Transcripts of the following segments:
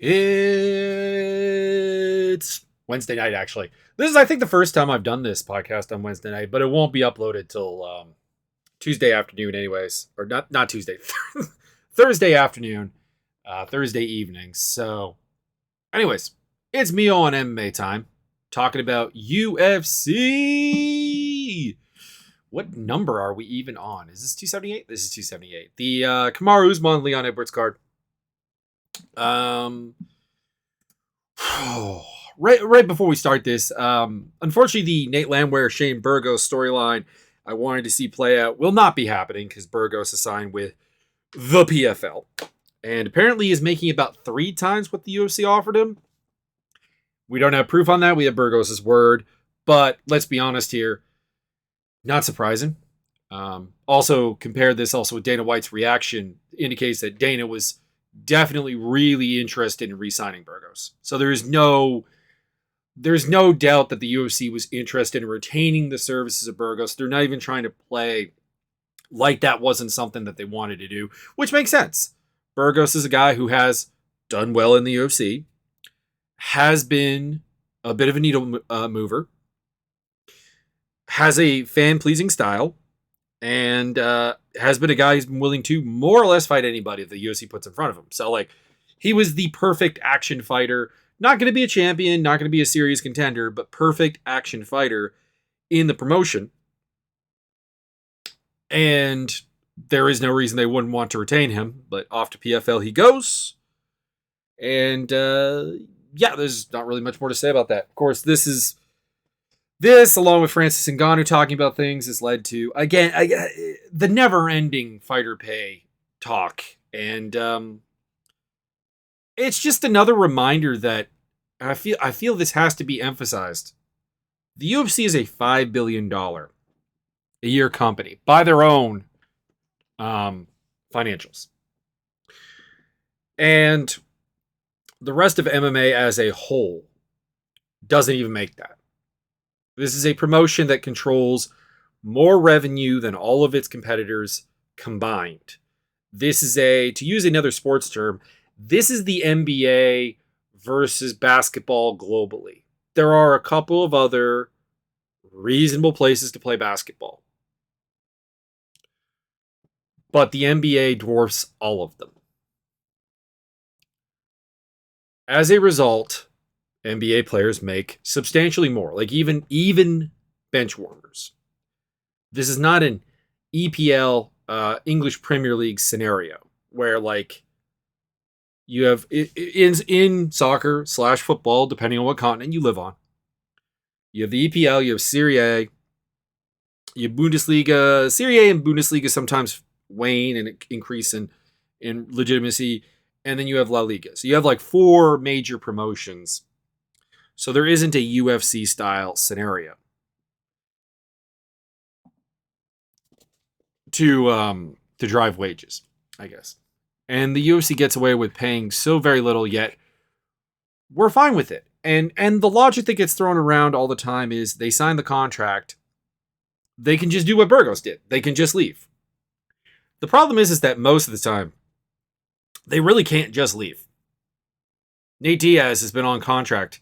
It's Wednesday night, actually. This is, I think, the first time I've done this podcast on Wednesday night, but it won't be uploaded till Tuesday afternoon, anyways, or not Tuesday, Thursday afternoon, Thursday evening. So, anyways, it's me on MMA time, talking about UFC. What number are we even on? Is this 278? This is 278. The Kamaru Usman Leon Edwards card. Um, right before we start this, unfortunately, the Nate Landwehr Shane Burgos storyline I wanted to see play out will not be happening because Burgos is signed with the PFL, and apparently is making about 3 times what the UFC offered him. We don't have proof on that. We have Burgos' word, but let's be honest here, not surprising. Also, compare this also with Dana White's reaction indicates that Dana was definitely really interested in re-signing Burgos. So there's no doubt that the UFC was interested in retaining the services of Burgos. They're not even trying to play like that wasn't something that they wanted to do, which makes sense. Burgos is a guy who has done well in the UFC, has been a bit of a needle mover, has a fan-pleasing style, and has been a guy who's been willing to more or less fight anybody that the UFC puts in front of him. So, like, he was the perfect action fighter. Not going to be a champion, not going to be a serious contender, but perfect action fighter in the promotion. And there is no reason they wouldn't want to retain him, but off to PFL he goes. And, yeah, there's not really much more to say about that. Of course, this, along with Francis Ngannou talking about things, has led to, again, the never-ending fighter pay talk. And it's just another reminder that I feel this has to be emphasized. The UFC is a $5 billion a year company by their own financials. And the rest of MMA as a whole doesn't even make that. This is a promotion that controls more revenue than all of its competitors combined. This is to use another sports term, this is the NBA versus basketball globally. There are a couple of other reasonable places to play basketball, but the NBA dwarfs all of them. As a result, NBA players make substantially more, like even bench warmers. This is not an EPL, English Premier League scenario where, like, you have in soccer / football, depending on what continent you live on. You have the EPL, you have Serie A, you have Bundesliga. Serie A and Bundesliga sometimes wane and increase in legitimacy, and then you have La Liga. So you have like 4 major promotions. So there isn't a UFC style scenario to drive wages, I guess. And the UFC gets away with paying so very little, yet we're fine with it. And the logic that gets thrown around all the time is they sign the contract, they can just do what Burgos did. They can just leave. The problem is that most of the time, they really can't just leave. Nate Diaz has been on contract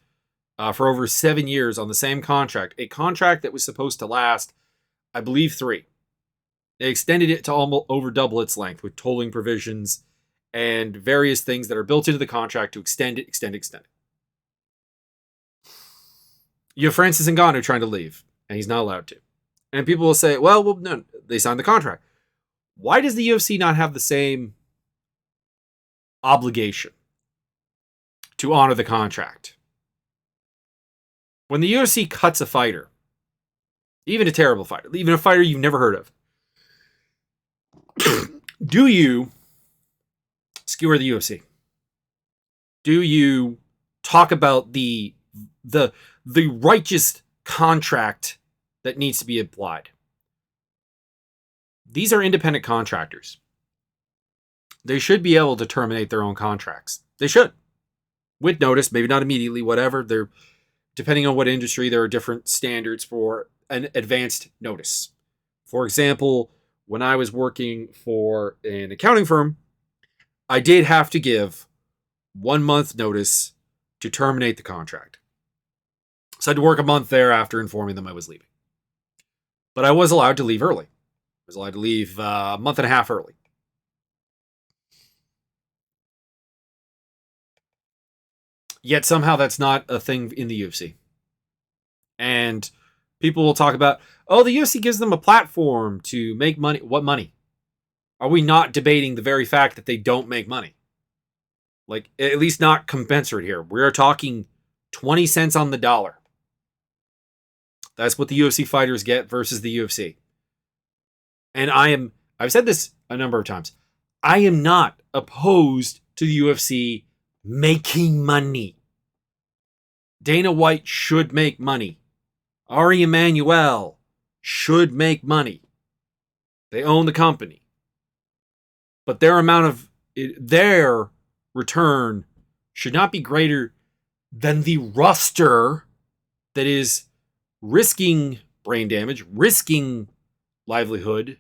for over 7 years on the same contract, a contract that was supposed to last, I believe, 3. They extended it to almost over double its length with tolling provisions and various things that are built into the contract to extend it. You have Francis Ngannou trying to leave, and he's not allowed to. And people will say, well, no, they signed the contract. Why does the UFC not have the same obligation to honor the contract? When the UFC cuts a fighter, even a terrible fighter, even a fighter you've never heard of, do you skewer the UFC? Do you talk about the righteous contract that needs to be applied? These are independent contractors. They should be able to terminate their own contracts. They should. With notice, maybe not immediately, whatever. They're, depending on what industry, there are different standards for an advanced notice. For example, when I was working for an accounting firm, I did have to give 1 month notice to terminate the contract. So I had to work a month there after informing them I was leaving. But I was allowed to leave early. I was allowed to leave a month and a half early. Yet somehow that's not a thing in the UFC. And people will talk about, oh, the UFC gives them a platform to make money. What money? Are we not debating the very fact that they don't make money? Like, at least not commensurate here. We're talking 20 cents on the dollar. That's what the UFC fighters get versus the UFC. And I've said this a number of times, I am not opposed to the UFC making money. Dana White should make money. Ari Emanuel should make money. They own the company. But their return should not be greater than the roster that is risking brain damage, risking livelihood,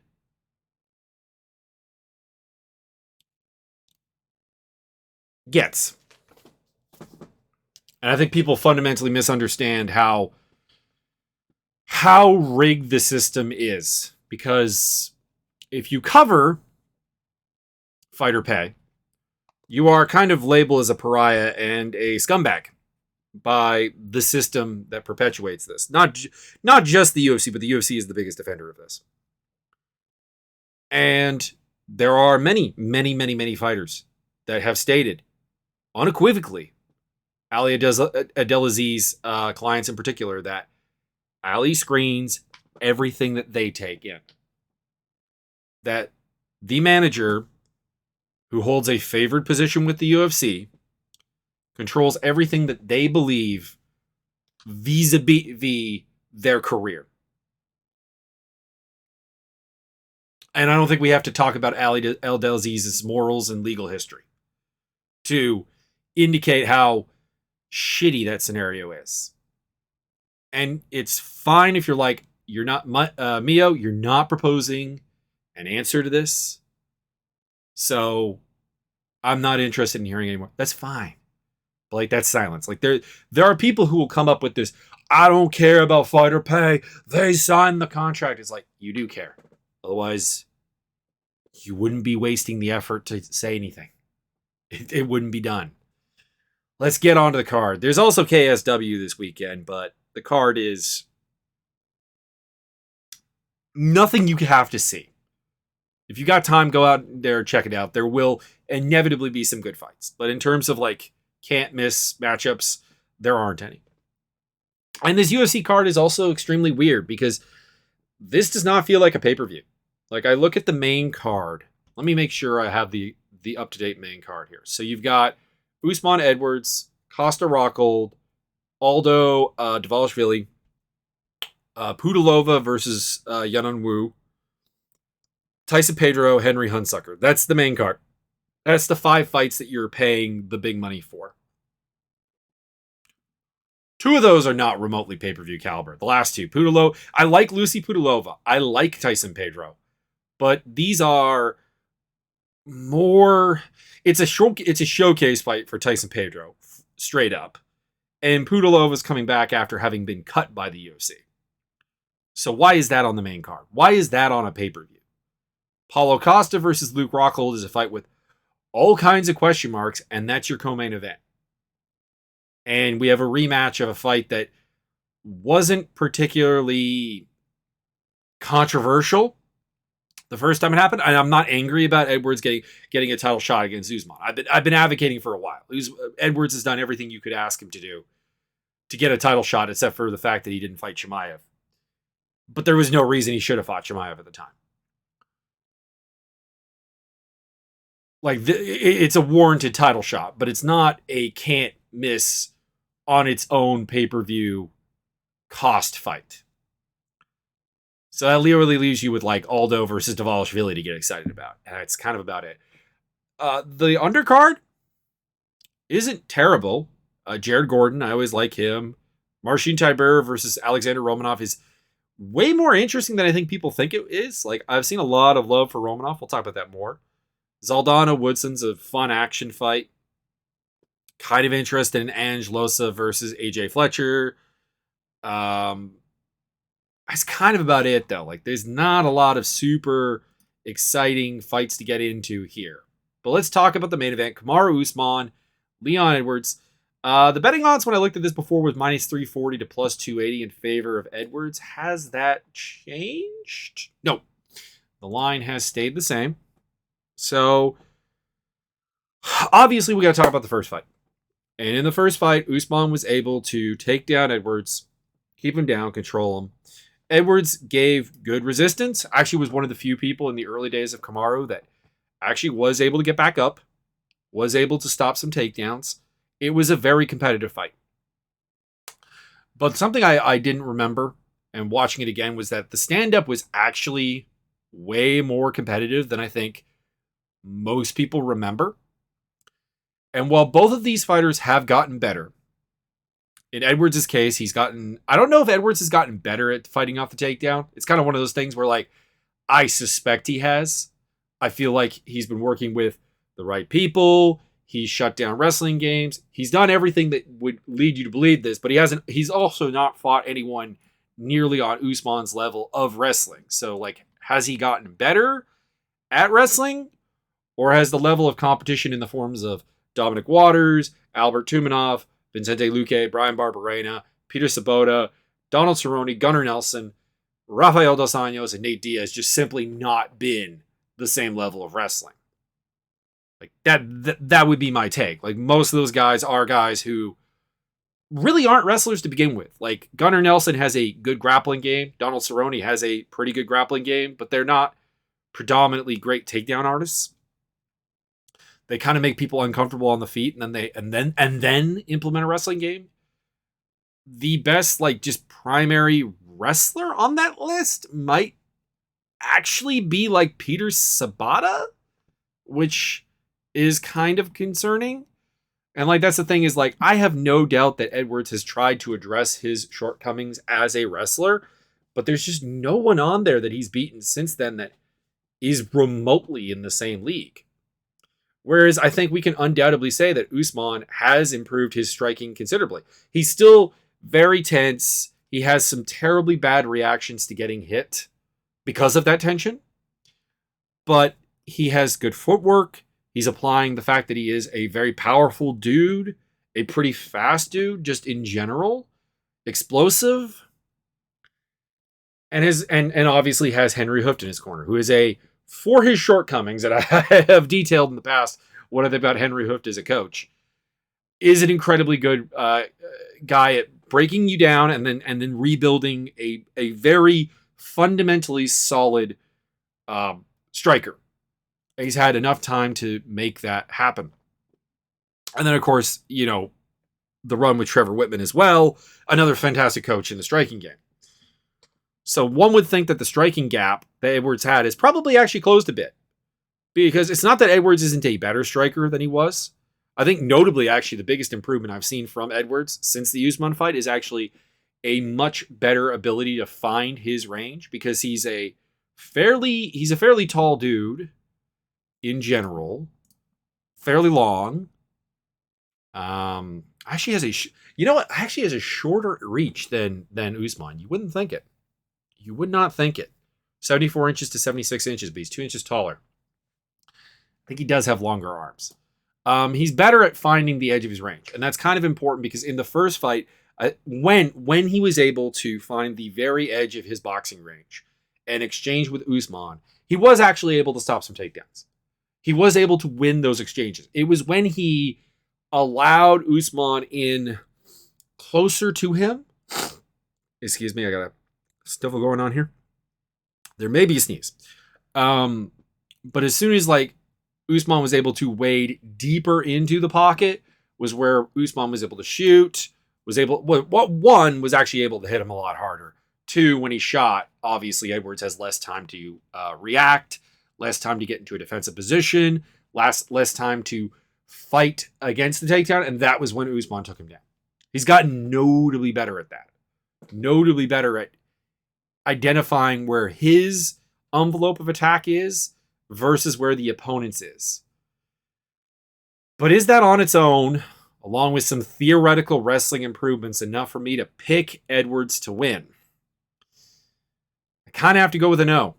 gets. And I think people fundamentally misunderstand how rigged the system is. Because if you cover fighter pay, you are kind of labeled as a pariah and a scumbag by the system that perpetuates this. Not just the UFC, but the UFC is the biggest defender of this. And there are many, many, many, many fighters that have stated unequivocally, Ali Abdelaziz's clients in particular, that Ali screens everything that they take in. That the manager who holds a favored position with the UFC controls everything that they believe vis-a-vis their career. And I don't think we have to talk about Ali Abdelaziz's morals and legal history to indicate how shitty that scenario is. And it's fine if you're like, you're not, Mio, you're not proposing an answer to this, so I'm not interested in hearing anymore. That's fine. But like, that's silence. Like, there are people who will come up with this, I don't care about fighter pay, they signed the contract. It's like, you do care. Otherwise, you wouldn't be wasting the effort to say anything. It wouldn't be done. Let's get on to the card. There's also KSW this weekend, but the card is nothing you have to see. If you got time, go out there, check it out. There will inevitably be some good fights. But in terms of like can't miss matchups, there aren't any. And this UFC card is also extremely weird because this does not feel like a pay-per-view. Like, I look at the main card. Let me make sure I have the up-to-date main card here. So you've got Usman Edwards, Costa Rockhold, Aldo Dvalishvili, Pudilova versus Yanan Wu, Tyson Pedro, Henry Hunsucker. That's the main card. That's the 5 fights that you're paying the big money for. 2 of those are not remotely pay-per-view caliber. The last 2, Pudilova. I like Lucy Pudilova. I like Tyson Pedro. But these are more... It's a showcase fight for Tyson Pedro, straight up. And Pudilova's coming back after having been cut by the UFC. So why is that on the main card? Why is that on a pay-per-view? Paulo Costa versus Luke Rockhold is a fight with all kinds of question marks, and that's your co-main event. And we have a rematch of a fight that wasn't particularly controversial the first time it happened. And I'm not angry about Edwards getting a title shot against Usman. I've been advocating for a while. Edwards has done everything you could ask him to do to get a title shot, except for the fact that he didn't fight Chimaev. But there was no reason he should have fought Chimaev at the time. Like, it's a warranted title shot, but it's not a can't miss on its own pay-per-view cost fight. So that really leaves you with like Aldo versus Dvalishvili to get excited about. And it's kind of about it. The undercard isn't terrible. Jared Gordon, I always like him. Marcin Tybura versus Alexander Romanov is way more interesting than I think people think it is. Like, I've seen a lot of love for Romanov. We'll talk about that more. Zaldana Woodson's a fun action fight. kind of interested in Ange Losa versus AJ Fletcher. That's kind of about it, though. Like, there's not a lot of super exciting fights to get into here. But let's talk about the main event. Kamaru Usman, Leon Edwards. The betting odds when I looked at this before was minus 340 to plus 280 in favor of Edwards. Has that changed? No. The line has stayed the same. So, obviously, we got to talk about the first fight. And in the first fight, Usman was able to take down Edwards, keep him down, control him. Edwards gave good resistance. Actually was one of the few people in the early days of Kamaru that actually was able to get back up, was able to stop some takedowns. It was a very competitive fight. But something I didn't remember, and watching it again, was that the stand-up was actually way more competitive than I think most people remember. And while both of these fighters have gotten better, in Edwards' case, he's gotten... I don't know if Edwards has gotten better at fighting off the takedown. It's kind of one of those things where, like, I suspect he has. I feel like he's been working with the right people. He's shut down wrestling games. He's done everything that would lead you to believe this, but he's also not fought anyone nearly on Usman's level of wrestling. So, like, has he gotten better at wrestling? Or has the level of competition in the forms of Dominic Waters, Albert Tumanov, Vicente Luque, Brian Barberena, Peter Sabota, Donald Cerrone, Gunnar Nelson, Rafael Dos Anjos, and Nate Diaz just simply not been the same level of wrestling? Like, that would be my take. Like, most of those guys are guys who really aren't wrestlers to begin with. Like, Gunnar Nelson has a good grappling game. Donald Cerrone has a pretty good grappling game, but they're not predominantly great takedown artists. They kind of make people uncomfortable on the feet, and then implement a wrestling game. The best, like, just primary wrestler on that list might actually be like Peter Sabata, which is kind of concerning. And, like, that's the thing, is, like, I have no doubt that Edwards has tried to address his shortcomings as a wrestler, but there's just no one on there that he's beaten since then that is remotely in the same league. Whereas I think we can undoubtedly say that Usman has improved his striking considerably. He's still very tense. He has some terribly bad reactions to getting hit because of that tension. But he has good footwork. He's applying the fact that he is a very powerful dude, a pretty fast dude, just in general, explosive, and obviously has Henry Hooft in his corner, who is for his shortcomings that I have detailed in the past, what I think about Henry Hooft as a coach, is an incredibly good guy at breaking you down and then rebuilding a very fundamentally solid striker. He's had enough time to make that happen. And then, of course, the run with Trevor Whitman as well, another fantastic coach in the striking game. So one would think that the striking gap that Edwards had is probably actually closed a bit. Because it's not that Edwards isn't a better striker than he was. I think notably, actually, the biggest improvement I've seen from Edwards since the Usman fight is actually a much better ability to find his range, because he's a fairly tall dude in general, fairly long. Actually has a shorter reach than Usman. You wouldn't think it. You would not think it. 74 inches to 76 inches, but he's 2 inches taller. I think he does have longer arms. He's better at finding the edge of his range, and that's kind of important because in the first fight, when he was able to find the very edge of his boxing range and exchange with Usman, he was actually able to stop some takedowns. He was able to win those exchanges. It was when he allowed Usman in closer to him. Excuse me, I got a sniffle going on here. There may be a sneeze. But as soon as Usman was able to wade deeper into the pocket, was where Usman was able to shoot, was actually able to hit him a lot harder. Two, when he shot, obviously Edwards has less time to react, less time to get into a defensive position, less time to fight against the takedown, and that was when Usman took him down. He's gotten notably better at that. Notably better at identifying where his envelope of attack is versus where the opponent's is. But is that on its own along with some theoretical wrestling improvements, enough for me to pick Edwards to win? I kind of have to go with a no.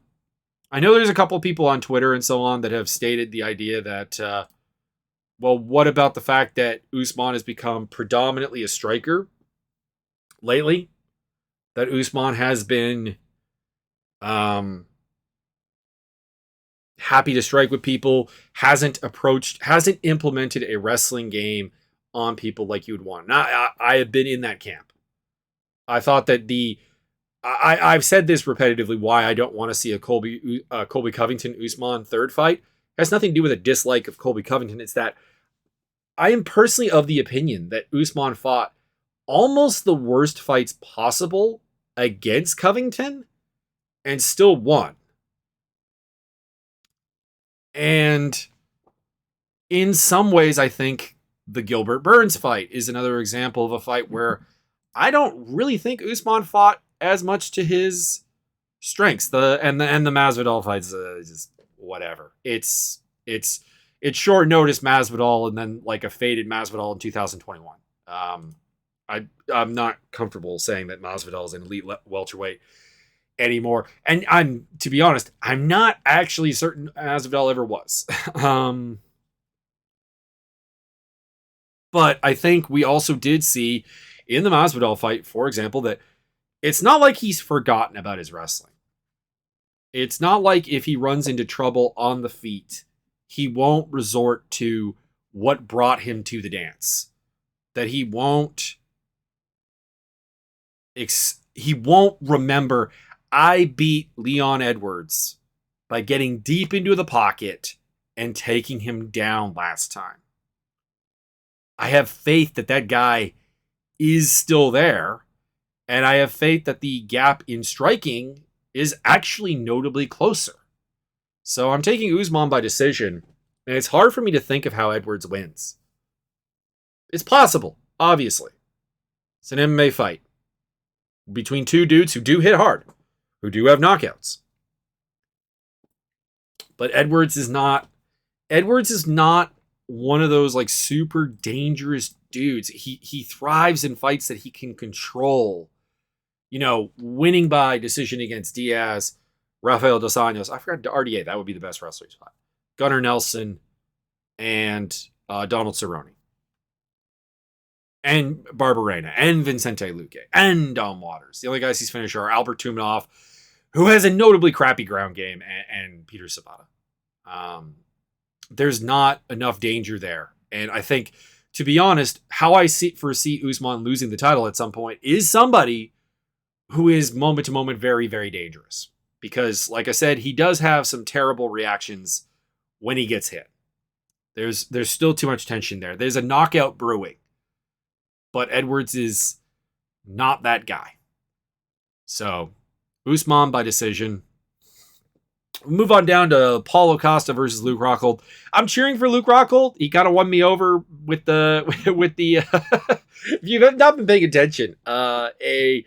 I know there's a couple people on Twitter and so on that have stated the idea that, well, what about the fact that Usman has become predominantly a striker lately? That Usman has been happy to strike with people, hasn't implemented a wrestling game on people like you would want. Now, I have been in that camp. I thought that I've said this repetitively, why I don't want to see a Colby Covington Usman third fight. It has nothing to do with a dislike of Colby Covington. It's that I am personally of the opinion that Usman fought almost the worst fights possible against Covington and still won. And in some ways, I think the Gilbert Burns fight is another example of a fight where I don't really think Usman fought as much to his strengths. The Masvidal fight's just whatever. It's short notice Masvidal and then like a faded Masvidal in 2021. I'm not comfortable saying that Masvidal is an elite welterweight anymore. And to be honest, I'm not actually certain Masvidal ever was. But I think we also did see in the Masvidal fight, for example, that it's not like he's forgotten about his wrestling. It's not like if he runs into trouble on the feet, he won't resort to what brought him to the dance. That he won't remember, I beat Leon Edwards by getting deep into the pocket and taking him down last time. I have faith that that guy is still there, and I have faith that the gap in striking is actually notably closer. So I'm taking Usman by decision, and it's hard for me to think of how Edwards wins. It's possible, obviously. It's an MMA fight between two dudes who do hit hard, who do have knockouts. But Edwards is not one of those like super dangerous dudes. He thrives in fights that he can control. You know, winning by decision against Diaz, Rafael Dos Anjos. I forgot RDA. That would be the best wrestler he's fought. Gunnar Nelson and Donald Cerrone. And Barberena. And Vicente Luque. And Dom Waters. The only guys he's finished are Albert Tumanov, who has a notably crappy ground game, and Peter Sabata. There's not enough danger there. And I think, to be honest, how I foresee Usman losing the title at some point is somebody who is moment to moment very, very dangerous. Because, like I said, he does have some terrible reactions when he gets hit. There's still too much tension there. There's a knockout brewing. But Edwards is not that guy. So, Usman by decision. We'll move on down to Paulo Costa versus Luke Rockhold. I'm cheering for Luke Rockhold. He kind of won me over with the if you have not been paying attention, a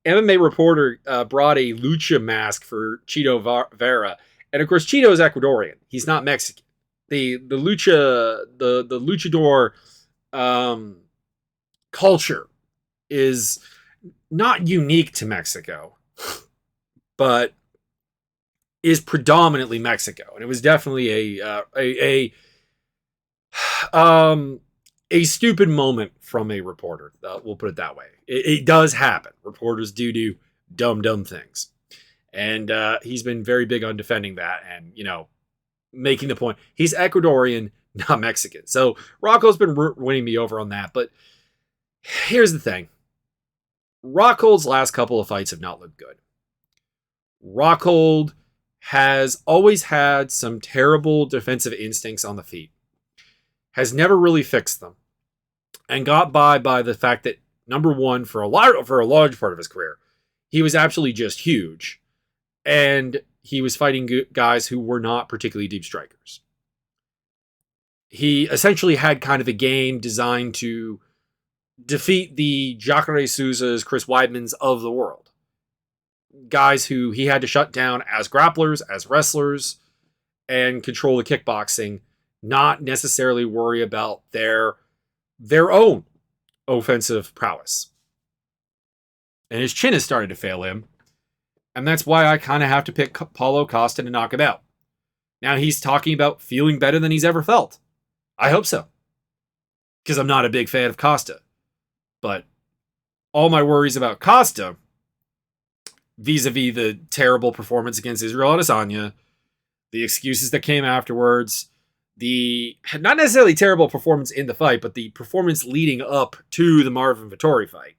MMA reporter brought a lucha mask for Chito Vera, and of course Chito is Ecuadorian. He's not Mexican. The luchador culture is not unique to Mexico, but is predominantly Mexico, and it was definitely a stupid moment from a reporter. We'll put it that way. It does happen. Reporters do dumb things, and he's been very big on defending that, and making the point he's Ecuadorian, not Mexican. So Rocco's been winning me over on that. But here's the thing: Rockhold's last couple of fights have not looked good. Rockhold has always had some terrible defensive instincts on the feet, has never really fixed them, and got by the fact that, number one, for a large part of his career, he was absolutely just huge, and he was fighting guys who were not particularly deep strikers. He essentially had kind of a game designed to defeat the Jacare Souzas, Chris Weidmans of the world. Guys who he had to shut down as grapplers, as wrestlers, and control the kickboxing, not necessarily worry about their their own offensive prowess. And his chin has started to fail him. And that's why I kind of have to pick Paulo Costa to knock him out. Now he's talking about feeling better than he's ever felt. I hope so. Because I'm not a big fan of Costa. But all my worries about Costa, vis-a-vis the terrible performance against Israel Adesanya, the excuses that came afterwards, the not necessarily terrible performance in the fight, but the performance leading up to the Marvin Vettori fight.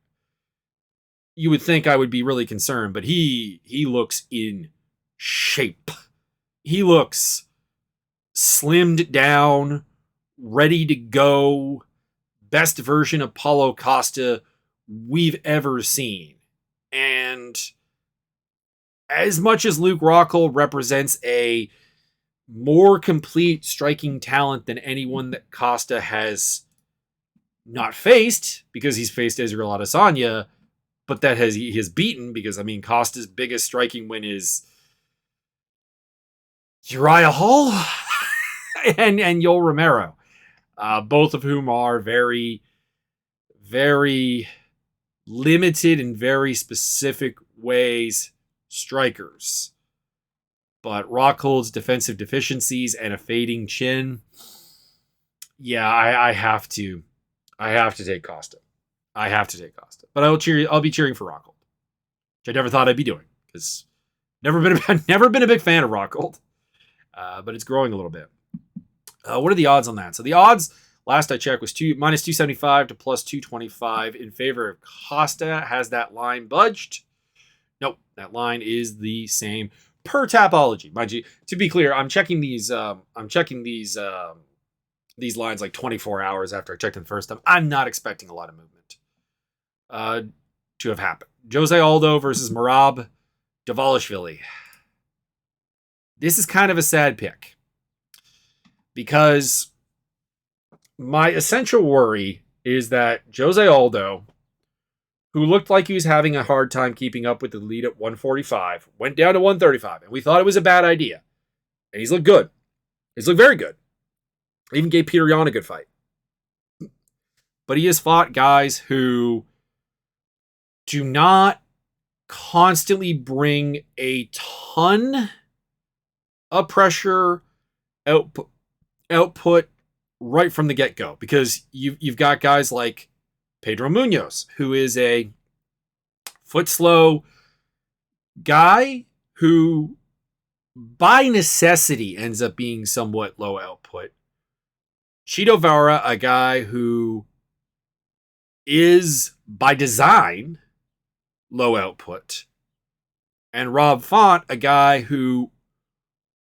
You would think I would be really concerned, but he looks in shape. He looks slimmed down, ready to go. Best version of Paulo Costa we've ever seen. And as much as Luke Rockhold represents a more complete striking talent than anyone that Costa has not faced, because he's faced Israel Adesanya, but that he has beaten, because, I mean, Costa's biggest striking win is Uriah Hall and Yoel Romero, both of whom are very, very limited in very specific ways strikers. But Rockhold's defensive deficiencies and a fading chin, yeah, I have to take Costa. I have to take Costa. But I'll be cheering for Rockhold, which I never thought I'd be doing, because never been a big fan of Rockhold. But it's growing a little bit. What are the odds on that? So the odds, last I checked, was minus 275 to plus 225 in favor of Costa. Has that line budged? Nope, that line is the same per Tapology. Mind you, to be clear, I'm checking these lines like 24 hours after I checked them the first time. I'm not expecting a lot of movement to have happened. Jose Aldo versus Merab Dvalishvili. This is kind of a sad pick, because my essential worry is that Jose Aldo, who looked like he was having a hard time keeping up with the lead at 145, went down to 135, and we thought it was a bad idea. And he's looked good. He's looked very good. Even gave Peter Yan a good fight. But he has fought guys who do not constantly bring a ton of pressure output right from the get-go. Because you've got guys like Pedro Munoz, who is a foot slow guy who by necessity ends up being somewhat low output. Chito Vera, a guy who is by design low output. And Rob Font, a guy who,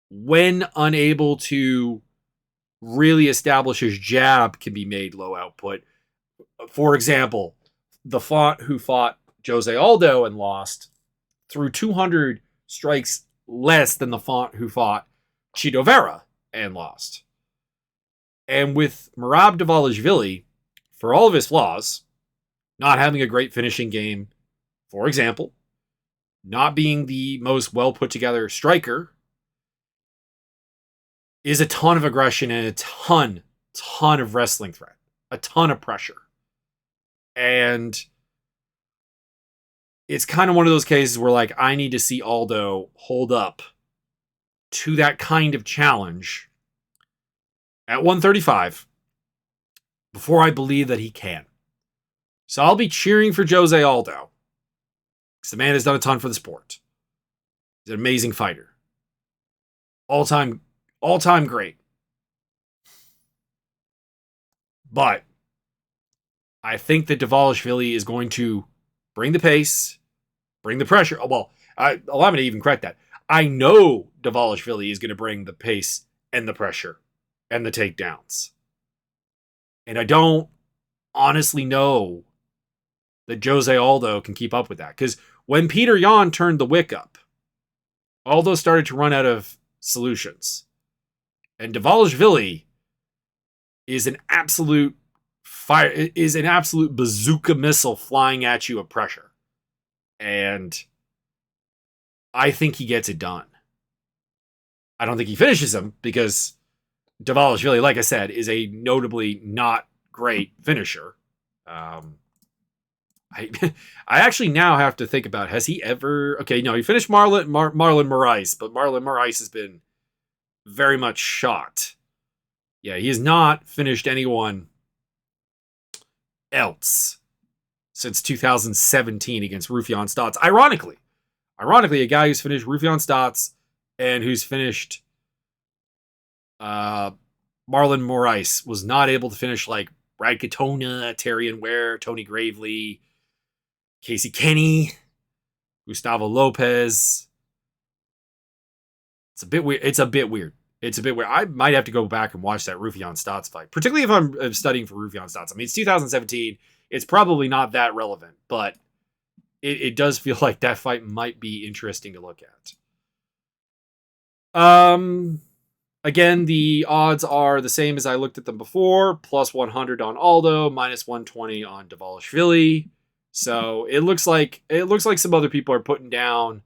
when unable to really establish his jab, can be made low output. For example, the Font who fought Jose Aldo and lost threw 200 strikes less than the Font who fought Chito Vera and lost. And with Merab Dvalishvili, for all of his flaws, not having a great finishing game, for example, not being the most well put together striker, is a ton of aggression and a ton of wrestling threat, a ton of pressure. And it's kind of one of those cases where, like, I need to see Aldo hold up to that kind of challenge at 135 before I believe that he can. So I'll be cheering for Jose Aldo, because the man has done a ton for the sport. He's an amazing fighter. All-time great. But I think that Dvalishvili is going to bring the pace, bring the pressure. Well, allow me to even correct that. I know Dvalishvili is going to bring the pace and the pressure and the takedowns. And I don't honestly know that Jose Aldo can keep up with that. Because when Peter Yan turned the wick up, Aldo started to run out of solutions. And Dvalishvili is an absolute bazooka missile flying at you of pressure. And I think he gets it done. I don't think he finishes him, because Dvalishvili, like I said, is a notably not great finisher. I I actually now have to think about, has he ever... Okay, no, he finished Marlon Moraes, but Marlon Moraes has been very much shot. Yeah, he has not finished anyone else since 2017 against Rufion Stotts. Ironically, a guy who's finished Rufion Stotts and who's finished Marlon Moraes was not able to finish like Brad Katona, Terrion Ware, Tony Gravely, Casey Kenny, Gustavo Lopez. It's a bit weird. I might have to go back and watch that Rufion Stotts fight, particularly if I'm studying for Rufion Stotts. I mean, it's 2017. It's probably not that relevant, but it does feel like that fight might be interesting to look at. Again, the odds are the same as I looked at them before. Plus 100 on Aldo, minus 120 on Dvalishvili. So it looks like some other people are putting down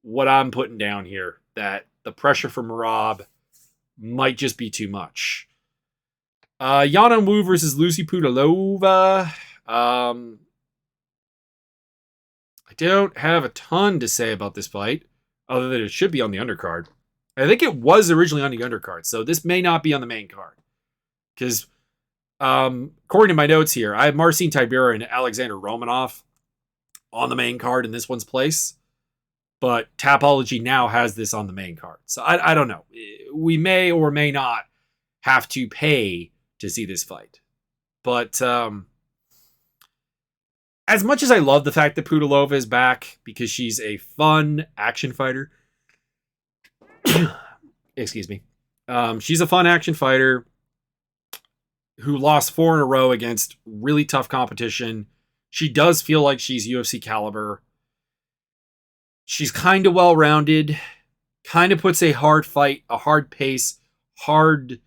what I'm putting down here, that the pressure from Merab might just be too much. Yana Wu versus Lucy Pudilova. I don't have a ton to say about this fight, other than it should be on the undercard. I think it was originally on the undercard, so this may not be on the main card. Because, according to my notes here, I have Marcin Tybura and Alexander Romanov on the main card in this one's place. But Tapology now has this on the main card. So I don't know. We may or may not have to pay to see this fight. But as much as I love the fact that Pudilova is back because she's a fun action fighter. Excuse me. She's a fun action fighter who lost 4 in a row against really tough competition. She does feel like she's UFC caliber. She's kind of well-rounded, kind of puts a hard fight, a hard pace, hard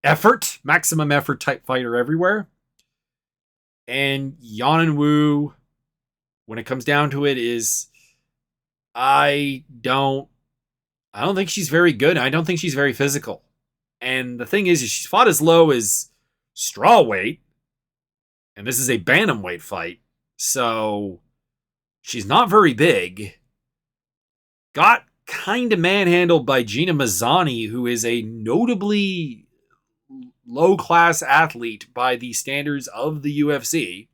effort, maximum effort type fighter everywhere. And Yanan Wu, when it comes down to it, is I don't think she's very good. I don't think she's very physical. And the thing is she's fought as low as strawweight, and this is a bantamweight fight, so she's not very big. Got kind of manhandled by Gina Mazzani, who is a notably low-class athlete by the standards of the UFC.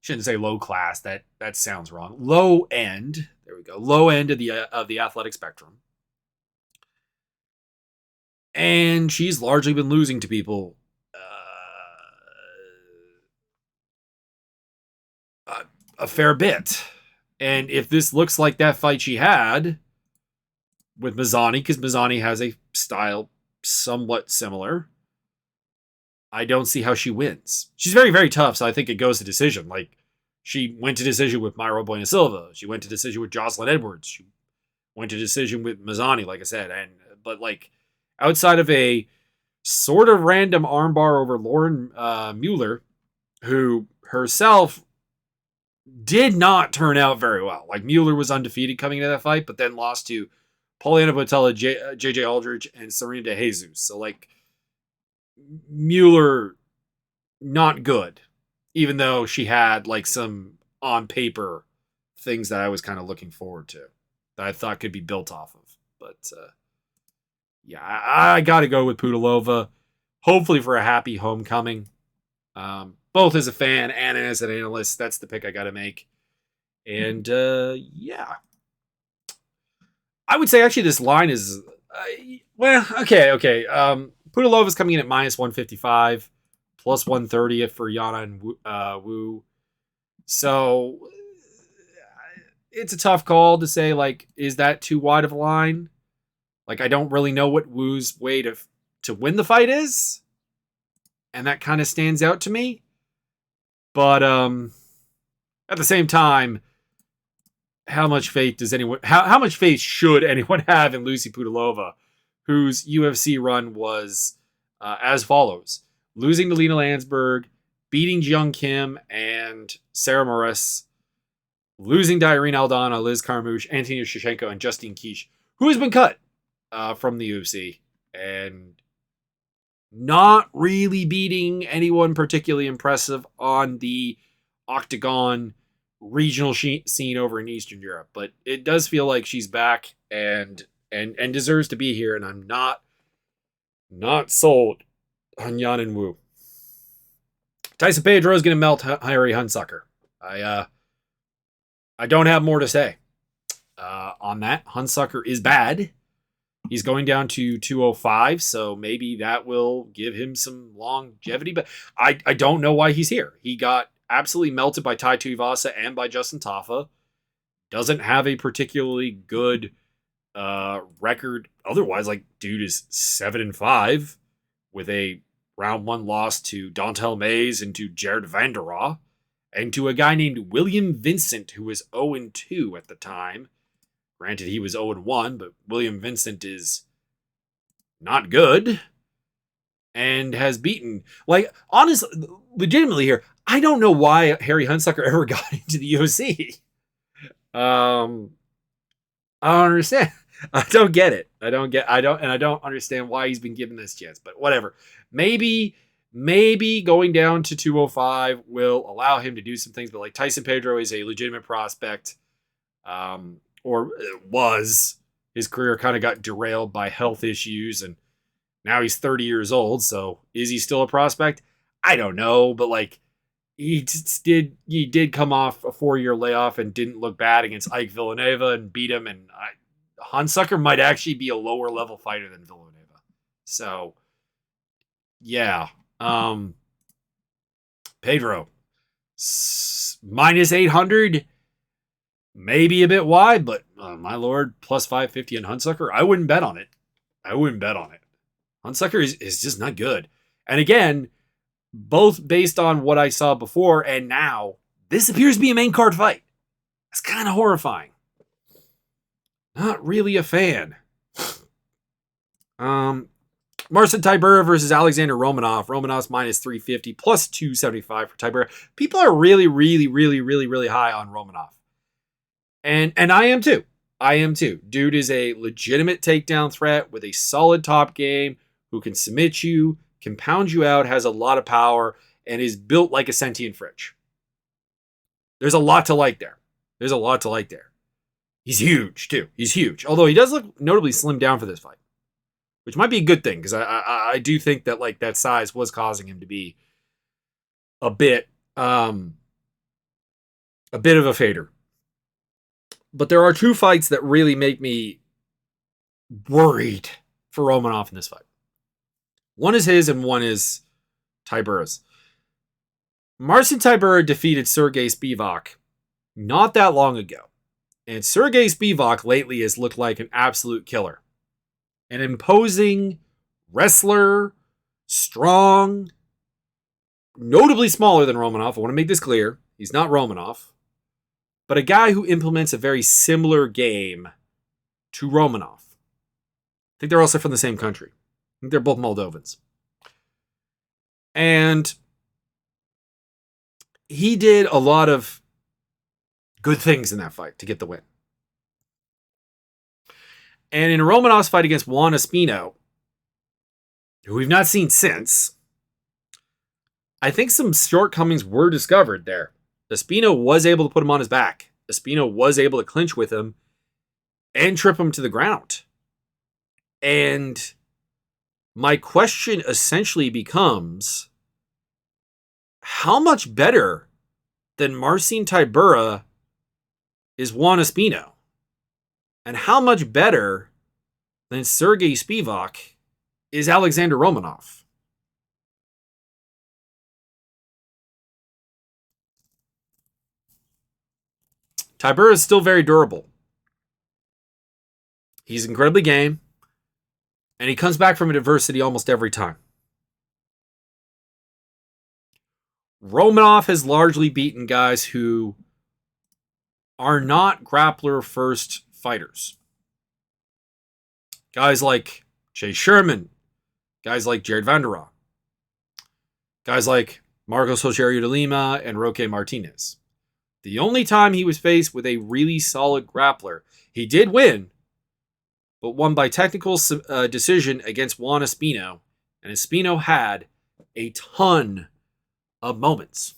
Shouldn't say low-class. That sounds wrong. Low end. There we go. Low end of the athletic spectrum. And she's largely been losing to people a fair bit. And if this looks like that fight she had with Mazzani, because Mazzani has a style somewhat similar, I don't see how she wins. She's very, very tough, so I think it goes to decision. Like, she went to decision with Mayra Buena Silva. She went to decision with Jocelyn Edwards. She went to decision with Mazzani, like I said. But like, outside of a sort of random armbar over Lauren Mueller, who herself did not turn out very well. Like, Mueller was undefeated coming into that fight, but then lost to Poliana Botella, JJ Aldridge, and Serena De Jesus. So, like, Mueller, not good. Even though she had, like, some on paper things that I was kind of looking forward to, that I thought could be built off of. But, yeah, I got to go with Pudilova. Hopefully for a happy homecoming. Both as a fan and as an analyst, that's the pick I got to make. And, yeah. I would say, actually, this line is... okay. Pudilova's coming in at minus 155, plus 130 for Yana and Wu. So, it's a tough call to say, like, is that too wide of a line? Like, I don't really know what Wu's way to win the fight is. And that kind of stands out to me. But at the same time, how much faith should anyone have in Lucy Pudilova, whose UFC run was as follows: losing to Lena Landsberg, beating Jung Kim and Sarah Morris, losing to Irene Aldana, Liz Carmouche, Antonia Shevchenko, and Justine Kish, who has been cut from the UFC, and Not really beating anyone particularly impressive on the Octagon regional scene over in Eastern Europe, but it does feel like she's back and deserves to be here, and I'm not sold on Yan Wu. Tyson Pedro is going to melt Harry Hunsucker. I don't have more to say on that. Hunsucker is bad. He's going down to 205, so maybe that will give him some longevity. But I don't know why he's here. He got absolutely melted by Tai Tuivasa and by Justin Tafa. Doesn't have a particularly good record otherwise. Like, dude is 7-5 with a round 1 loss to Dontel Mays and to Jared Vanderraa and to a guy named William Vincent, who was 0-2 at the time. Granted, he was 0-1, but William Vincent is not good and has beaten. Like, honestly, legitimately here, I don't know why Harry Hunsucker ever got into the UFC. I don't understand. I don't get it. I don't understand why he's been given this chance, but whatever. Maybe going down to 205 will allow him to do some things, but like Tyson Pedro is a legitimate prospect. Or was. His career kind of got derailed by health issues, and now he's 30 years old, so is he still a prospect? I don't know, but like he did come off a 4-year layoff and didn't look bad against Ike Villanueva and beat him, and Hunsucker might actually be a lower level fighter than Villanueva. So yeah. Pedro minus 800. Maybe a bit wide, but my lord, plus 550 on Hunsucker. I wouldn't bet on it. Hunsucker is just not good. And again, both based on what I saw before and now, this appears to be a main card fight. It's kind of horrifying. Not really a fan. Marcin Tybura versus Alexander Romanov. Romanov's minus 350, plus 275 for Tybura. People are really, really, really, really, really high on Romanov. And I am too. Dude is a legitimate takedown threat with a solid top game who can submit you, can pound you out, has a lot of power, and is built like a sentient fridge. There's a lot to like there. He's huge too. Although he does look notably slimmed down for this fight, which might be a good thing because I do think that like that size was causing him to be a bit of a fader. But there are two fights that really make me worried for Romanov in this fight. One is his and one is Tybura's. Marcin Tybura defeated Sergey Spivak not that long ago. And Sergey Spivak lately has looked like an absolute killer. An imposing wrestler, strong, notably smaller than Romanov. I want to make this clear. He's not Romanov. But a guy who implements a very similar game to Romanov. I think they're also from the same country. I think they're both Moldovans. And he did a lot of good things in that fight to get the win. And in Romanov's fight against Juan Espino, who we've not seen since, I think some shortcomings were discovered there. Espino was able to put him on his back. Espino was able to clinch with him and trip him to the ground. And my question essentially becomes, how much better than Marcin Tybura is Juan Espino? And how much better than Sergey Spivak is Alexander Romanov? Tybura is still very durable. He's incredibly game. And he comes back from adversity almost every time. Romanov has largely beaten guys who are not grappler first fighters. Guys like Chase Sherman. Guys like Jared Vanderraa. Guys like Marcos Rogerio de Lima and Roque Martinez. The only time he was faced with a really solid grappler, he did win, but won by technical decision against Juan Espino And Espino had a ton of moments.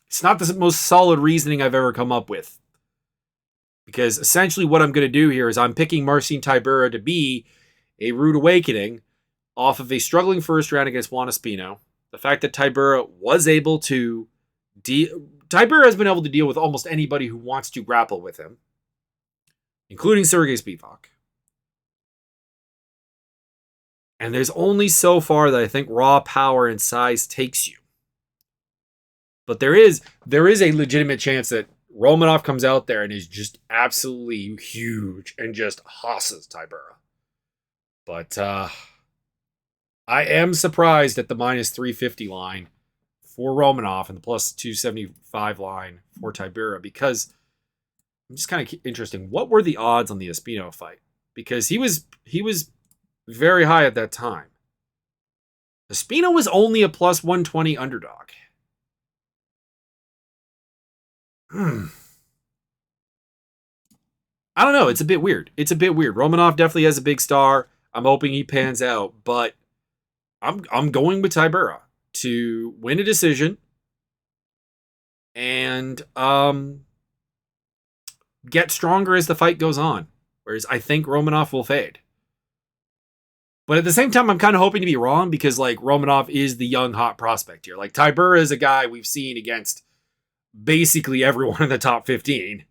It's not the most solid reasoning I've ever come up with. Because essentially what I'm going to do here is I'm picking Marcin Tybura to be a rude awakening off of a struggling first round against Juan Espino. The fact that Tybura was able to... Tybura has been able to deal with almost anybody who wants to grapple with him, including Sergey Spivak. And there's only so far that I think raw power and size takes you. But there is a legitimate chance that Romanov comes out there and is just absolutely huge and just hosses Tybura. But I am surprised at the minus 350 line for Romanov and the plus 275 line for Tybura, because I'm just kind of interesting. What were the odds on the Espino fight? Because he was very high at that time. Espino was only a plus 120 underdog. I don't know. It's a bit weird. Romanov definitely has a big star. I'm hoping he pans out, but I'm going with Tybura to win a decision and get stronger as the fight goes on. Whereas I think Romanov will fade. But at the same time, I'm kind of hoping to be wrong, because like Romanov is the young hot prospect here. Like Tybura is a guy we've seen against basically everyone in the top 15.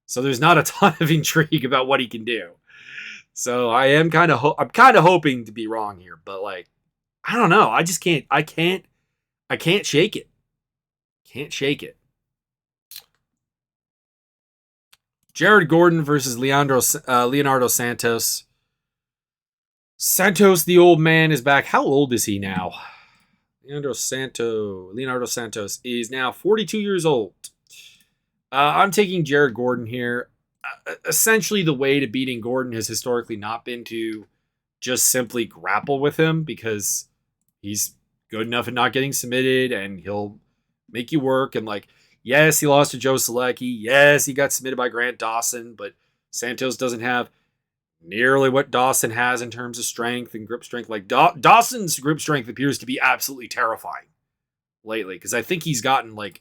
So there's not a ton of intrigue about what he can do. So I'm kind of hoping to be wrong here, but like, I don't know. I just can't shake it. Can't shake it. Jared Gordon versus Leonardo Santos. Santos, the old man, is back. How old is he now? Leonardo Santos is now 42 years old. I'm taking Jared Gordon here. Essentially, the way to beating Gordon has historically not been to just simply grapple with him, because he's good enough at not getting submitted and he'll make you work. And like, yes, he lost to Joe Selecki. Yes, he got submitted by Grant Dawson, but Santos doesn't have nearly what Dawson has in terms of strength and grip strength. Like Dawson's grip strength appears to be absolutely terrifying lately, because I think he's gotten like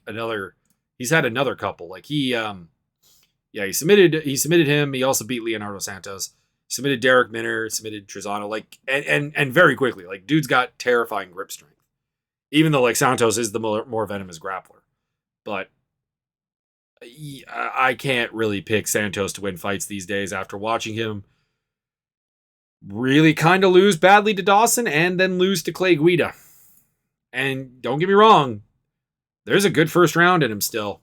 he's had another couple. Like he submitted him. He also beat Leonardo Santos. Submitted Derek Minner, submitted Trezano, like and very quickly. Like dude's got terrifying grip strength. Even though like Santos is the more venomous grappler. But I can't really pick Santos to win fights these days after watching him really kind of lose badly to Dawson and then lose to Clay Guida. And don't get me wrong, there's a good first round in him still.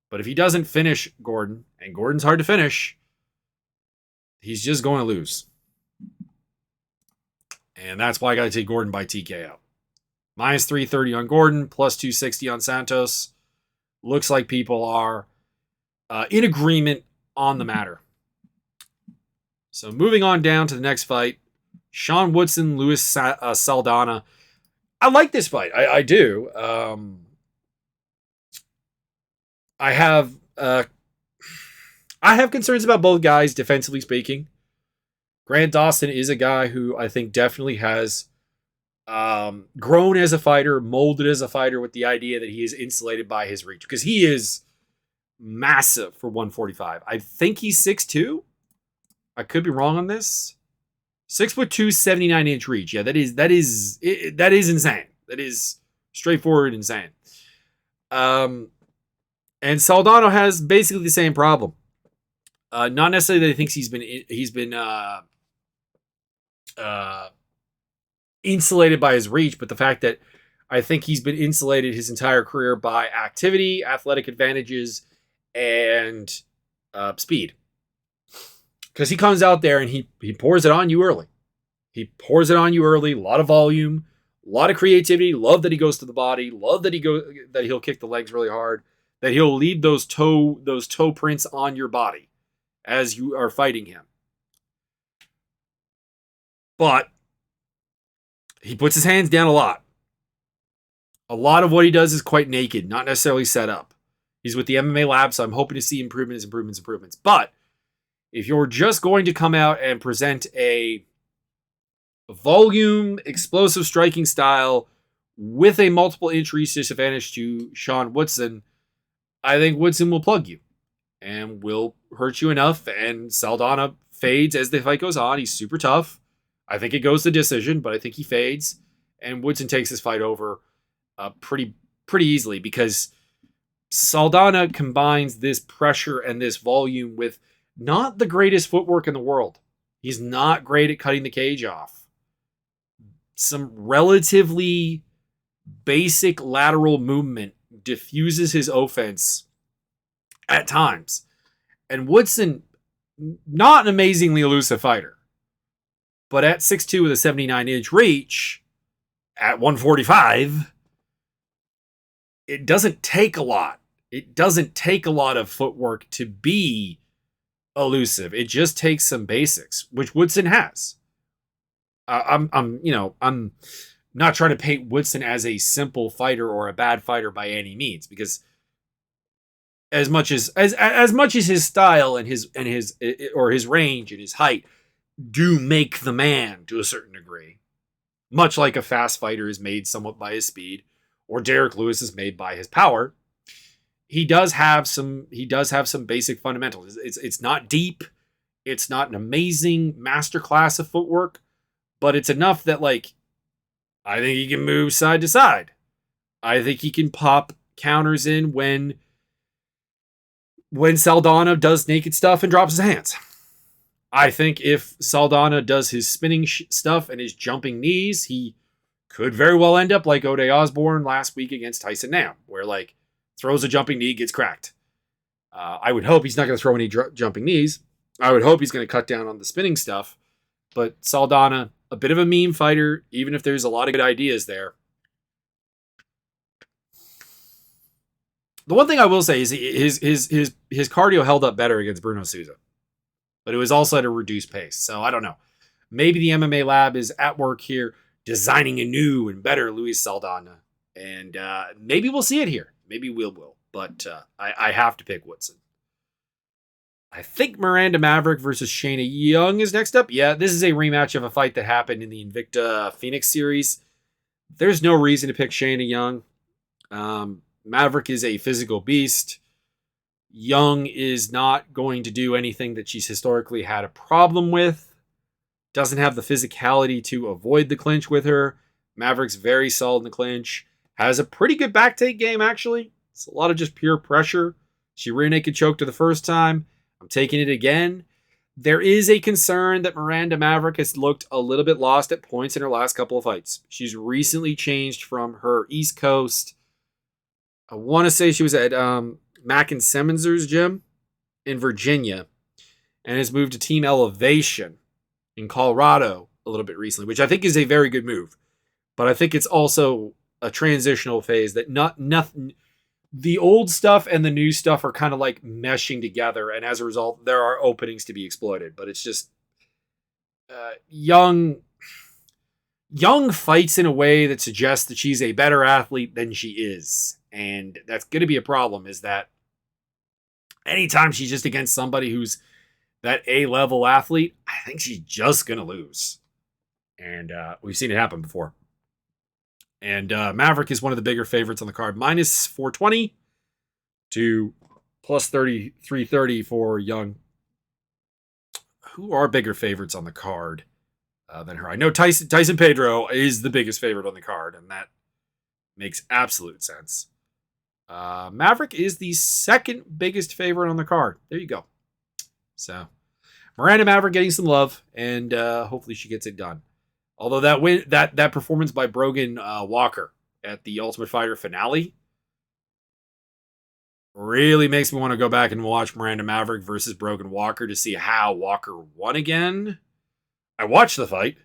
But if he doesn't finish Gordon, and Gordon's hard to finish, he's just going to lose. And that's why I got to take Gordon by TKO. Minus 330 on Gordon, plus 260 on Santos. Looks like people are in agreement on the matter. So moving on down to the next fight, Sean Woodson, Luis Saldana. I like this fight. I do. I have concerns about both guys, defensively speaking. Grant Dawson is a guy who I think definitely has grown as a fighter, molded as a fighter, with the idea that he is insulated by his reach, because he is massive for 145. I think he's 6'2". I could be wrong on this. 6'2", 79-inch reach. Yeah, that is insane. That is straightforward insane. And Saldana has basically the same problem. Not necessarily that he thinks he's been insulated by his reach, but the fact that I think he's been insulated his entire career by activity, athletic advantages, and speed. Because he comes out there and he pours it on you early. A lot of volume, a lot of creativity. Love that he goes to the body. Love that he'll kick the legs really hard. That he'll leave those toe prints on your body as you are fighting him. But he puts his hands down a lot. A lot of what he does is quite naked, not necessarily set up. He's with the MMA lab, so I'm hoping to see improvements. But If you're just going to come out and present a volume, explosive striking style with a multiple inch reach disadvantage to Sean Woodson, I think Woodson will plug you and will hurt you enough. And Saldana fades as the fight goes on. He's super tough. I think it goes to decision, but I think he fades. And Woodson takes this fight over pretty easily because Saldana combines this pressure and this volume with not the greatest footwork in the world. He's not great at cutting the cage off. Some relatively basic lateral movement diffuses his offense at times. And Woodson, not an amazingly elusive fighter, but at 6'2" with a 79-inch reach, at 145, it doesn't take a lot. It doesn't take a lot of footwork to be elusive. It just takes some basics, which Woodson has. I'm not trying to paint Woodson as a simple fighter or a bad fighter by any means, because as much as his style and his range and his height do make the man to a certain degree, much like a fast fighter is made somewhat by his speed, or Derek Lewis is made by his power, he does have some basic fundamentals. It's not deep, it's not an amazing masterclass of footwork, but it's enough that, like, I think he can move side to side. I think he can pop counters in when Saldana does naked stuff and drops his hands. I think if Saldana does his spinning stuff and his jumping knees, he could very well end up like Ode Osborne last week against Tyson Nam, where, like, throws a jumping knee, gets cracked. I would hope he's not going to throw any jumping knees. I would hope he's going to cut down on the spinning stuff. But Saldana, a bit of a meme fighter, even if there's a lot of good ideas there. The one thing I will say is his cardio held up better against Bruno Souza, but it was also at a reduced pace. So I don't know. Maybe the MMA lab is at work here, designing a new and better Luis Saldana, and maybe we'll see it here. Maybe we will. But I have to pick Woodson. I think Miranda Maverick versus Shayna Young is next up. Yeah, this is a rematch of a fight that happened in the Invicta Phoenix series. There's no reason to pick Shayna Young. Maverick is a physical beast. Young is not going to do anything that she's historically had a problem with. Doesn't have the physicality to avoid the clinch with her. Maverick's very solid in the clinch. Has a pretty good back take game, actually. It's a lot of just pure pressure. She rear naked choked her the first time. I'm taking it again. There is a concern that Miranda Maverick has looked a little bit lost at points in her last couple of fights. She's recently changed from her East Coast. I want to say she was at Mack and Simmons's gym in Virginia and has moved to Team Elevation in Colorado a little bit recently, which I think is a very good move. But I think it's also a transitional phase that nothing. The old stuff and the new stuff are kind of like meshing together, and as a result, there are openings to be exploited. But it's just Young fights in a way that suggests that she's a better athlete than she is, and that's going to be a problem. Is that anytime she's just against somebody who's that A-level athlete, I think she's just going to lose, and we've seen it happen before. And Maverick is one of the bigger favorites on the card. Minus 420 to plus 330 for Young. Who are bigger favorites on the card than her? I know Tyson Pedro is the biggest favorite on the card, and that makes absolute sense. Maverick is the second biggest favorite on the card. There you go. So Miranda Maverick getting some love, and hopefully she gets it done. Although that performance by Brogan Walker at the Ultimate Fighter finale really makes me want to go back and watch Miranda Maverick versus Brogan Walker to see how Walker won again. I watched the fight,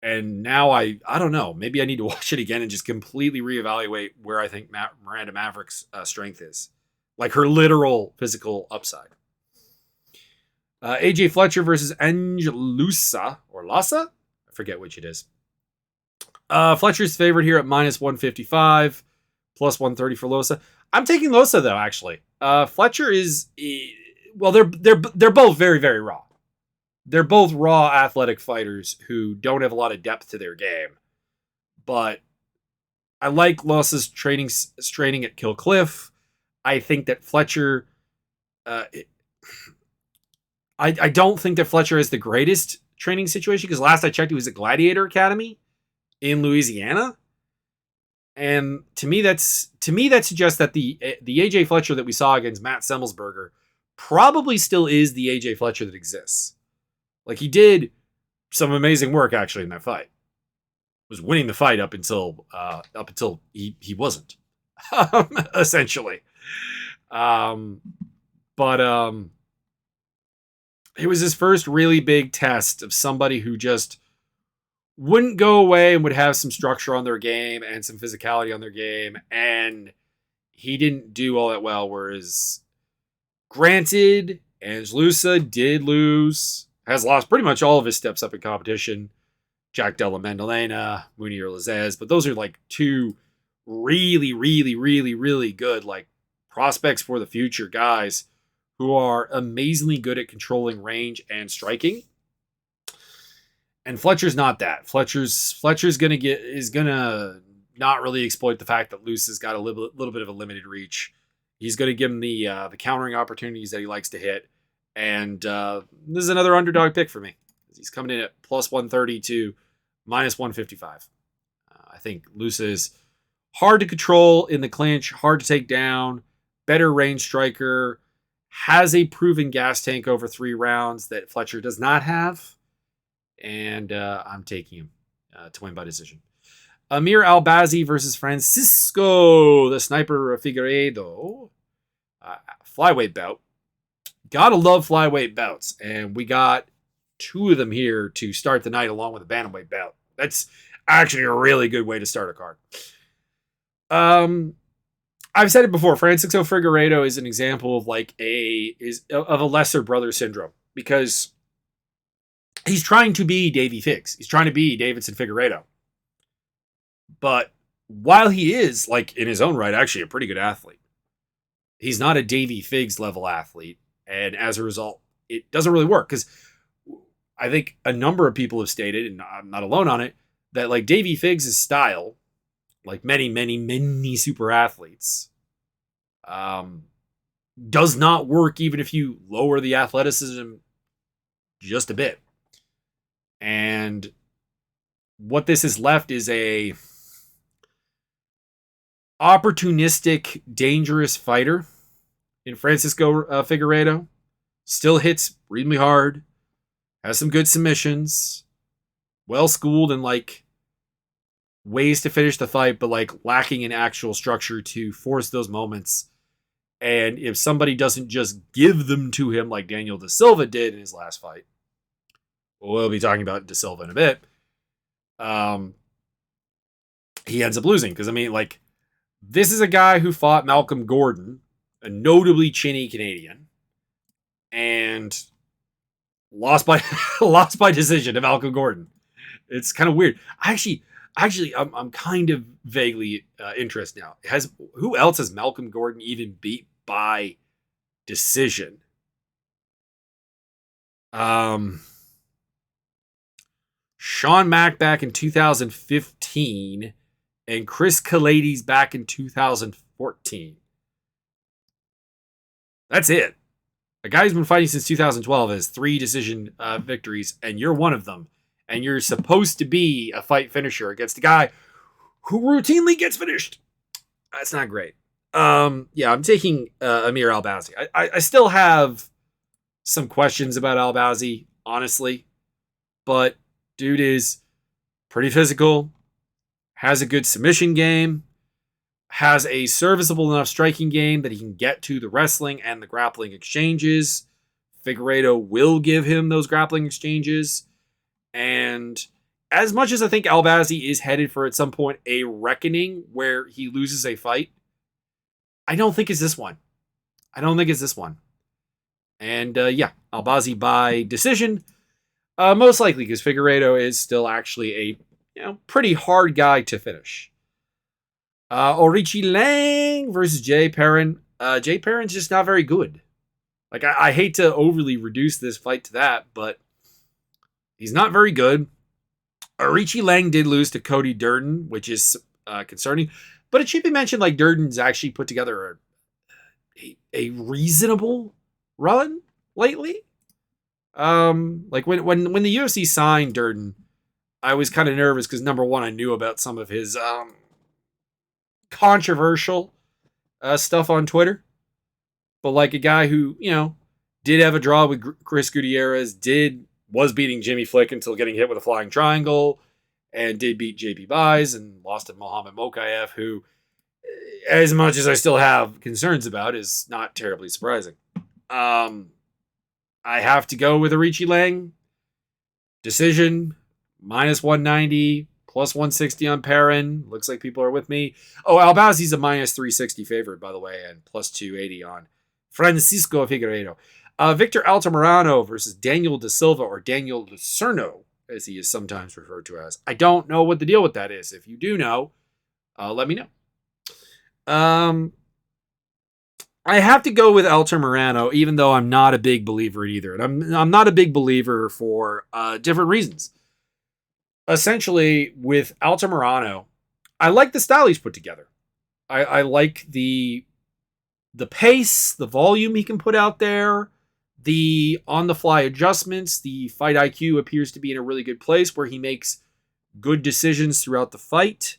and now I don't know. Maybe I need to watch it again and just completely reevaluate where I think Miranda Maverick's strength is. Like her literal physical upside. AJ Fletcher versus Angelusa or Lassa? I forget which it is. Fletcher's favorite here at minus 155, plus 130 for Losa. I'm taking Losa, though, actually. Fletcher is well, they're both very, very raw. They're both raw athletic fighters who don't have a lot of depth to their game. But I like Los's training at Kill Cliff. I think that Fletcher. Uh, I don't think that Fletcher has the greatest training situation because last I checked, he was at Gladiator Academy in Louisiana, and to me that suggests that the AJ Fletcher that we saw against Matt Semmelsberger probably still is the AJ Fletcher that exists. Like, he did some amazing work actually in that fight. Was winning the fight up until he wasn't, essentially. But it was his first really big test of somebody who just wouldn't go away and would have some structure on their game and some physicality on their game, and he didn't do all that well. Whereas, granted, Angelusa did lose, has lost pretty much all of his steps up in competition. Jack Della Maddalena, Munir Lazez, but those are like two really, really, really, really good like prospects for the future guys who are amazingly good at controlling range and striking. And Fletcher's not that. Fletcher's gonna not really exploit the fact that Luce has got a little bit of a limited reach. He's gonna give him the countering opportunities that he likes to hit. And this is another underdog pick for me. He's coming in at plus 130 to minus 155. I think Luce is hard to control in the clinch, hard to take down, better range striker, has a proven gas tank over 3 rounds that Fletcher does not have. And I'm taking him to win by decision. Amir Albazi versus Francisco, the Sniper Figueiredo. Flyweight bout. Gotta love flyweight bouts. And we got 2 of them here to start the night along with a bantamweight bout. That's actually a really good way to start a card. I've said it before. Francisco Figueiredo is an example of of a lesser brother syndrome because he's trying to be Davey Figgs. He's trying to be Davidson Figueiredo. But while he is, like, in his own right, actually a pretty good athlete, he's not a Davey Figgs level athlete. And as a result, it doesn't really work because I think a number of people have stated, and I'm not alone on it, that like Davey Figgs' style, like many, many, many super athletes, does not work even if you lower the athleticism just a bit. And what this has left is a opportunistic, dangerous fighter in Francisco Figueiredo. Still hits reasonably hard, has some good submissions, well schooled in like ways to finish the fight, but like lacking in actual structure to force those moments. And if somebody doesn't just give them to him like Daniel Da Silva did in his last fight, we'll be talking about Da Silva in a bit, he ends up losing. Because, I mean, like, this is a guy who fought Malcolm Gordon, a notably chinny Canadian, and lost by decision to Malcolm Gordon. It's kind of weird. Actually, I'm kind of vaguely interested now. Who else has Malcolm Gordon even beat by decision? Sean Mack back in 2015 and Chris Kalades back in 2014. That's it. A guy who's been fighting since 2012 has 3 decision victories, and you're one of them. And you're supposed to be a fight finisher against a guy who routinely gets finished. That's not great. Yeah, I'm taking Amir Albazi. I still have some questions about Albazi, honestly. But dude is pretty physical, has a good submission game, has a serviceable enough striking game that he can get to the wrestling and the grappling exchanges. Figueiredo will give him those grappling exchanges. And as much as I think Albazi is headed for, at some point, a reckoning where he loses a fight, I don't think it's this one. And yeah, Albazi by decision. Most likely because Figueiredo is still actually a pretty hard guy to finish. Orichi Lang versus Jay Perrin. Jay Perrin's just not very good. Like, I hate to overly reduce this fight to that, but he's not very good. Arichi Lang did lose to Cody Durden, which is concerning. But it should be mentioned, like, Durden's actually put together a reasonable run lately. Like when the UFC signed Durden, I was kind of nervous because number one, I knew about some of his controversial stuff on Twitter. But like a guy who, did have a draw with Chris Gutierrez, was beating Jimmy Flick until getting hit with a flying triangle, and did beat JP Buys and lost to Mohamed Mokaev, who, as much as I still have concerns about, is not terribly surprising. I have to go with Arichi Lang. Decision, minus 190, plus 160 on Perrin. Looks like people are with me. Oh, Albazi's a minus 360 favorite, by the way, and plus 280 on Francisco Figueiredo. Victor Altamirano versus Daniel Da Silva, or Daniel Lucerno, as he is sometimes referred to as. I don't know what the deal with that is. If you do know, let me know. I have to go with Altamirano, even though I'm not a big believer in either. And I'm not a big believer for different reasons. Essentially, with Altamirano, I like the style he's put together. I like the pace, the volume he can put out there, the on-the-fly adjustments. The fight IQ appears to be in a really good place where he makes good decisions throughout the fight.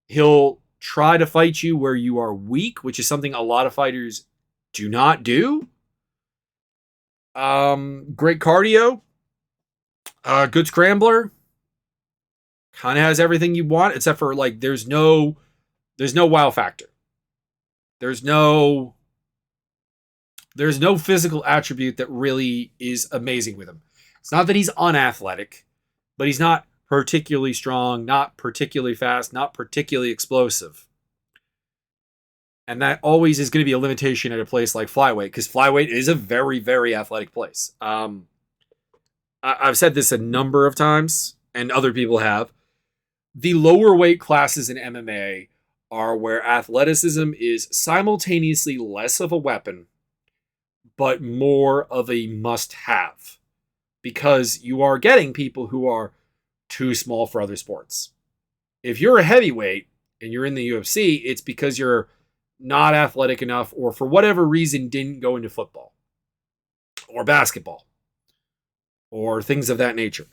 He'll try to fight you where you are weak, which is something a lot of fighters do not do. Great cardio. Good scrambler. Kind of has everything you want, except for, like, there's no wow factor. There's no physical attribute that really is amazing with him. It's not that he's unathletic, but he's not particularly strong, not particularly fast, not particularly explosive. And that always is going to be a limitation at a place like flyweight, because flyweight is a very, very athletic place. I've said this a number of times, and other people have. The lower weight classes in MMA are where athleticism is simultaneously less of a weapon, but more of a must-have, because you are getting people who are too small for other sports. If you're a heavyweight and you're in the UFC, it's because you're not athletic enough, or for whatever reason didn't go into football or basketball or things of that nature.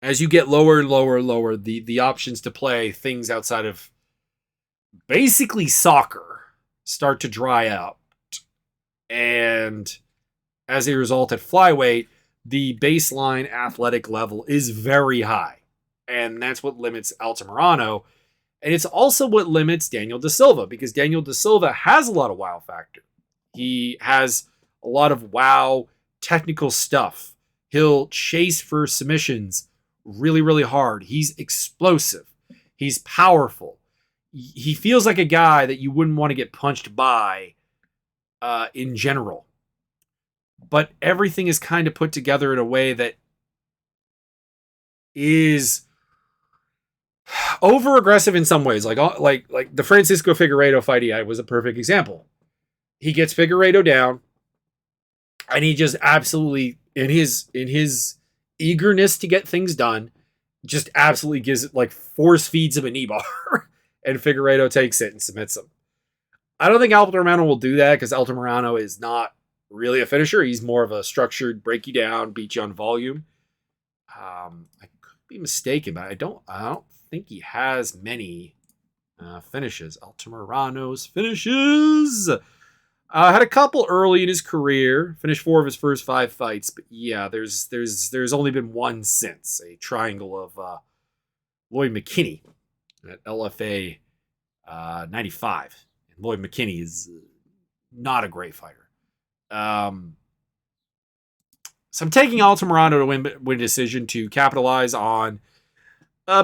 As you get lower and lower and lower, the options to play things outside of basically soccer start to dry out. And as a result, at flyweight, the baseline athletic level is very high. And that's what limits Altamirano. And it's also what limits Daniel Da Silva, because Daniel Da Silva has a lot of wow factor. He has a lot of wow technical stuff. He'll chase for submissions really, really hard. He's explosive. He's powerful. He feels like a guy that you wouldn't want to get punched by in general. But everything is kind of put together in a way that is over aggressive in some ways. Like the Francisco Figueiredo fight he had was a perfect example. He gets Figueiredo down, and he just absolutely, in his eagerness to get things done, just absolutely gives it, like, force feeds him a knee bar, and Figueiredo takes it and submits him. I don't think Altamirano will do that, because Altamirano is not really a finisher. He's more of a structured, break you down, beat you on volume. I could be mistaken, but I don't think he has many finishes. Altamirano's finishes. Had a couple early in his career. Finished 4 of his first 5 fights. But yeah, there's only been one since. A triangle of Lloyd McKinney at LFA 95. And Lloyd McKinney is not a great fighter. So I'm taking Altamirano to win a decision to capitalize on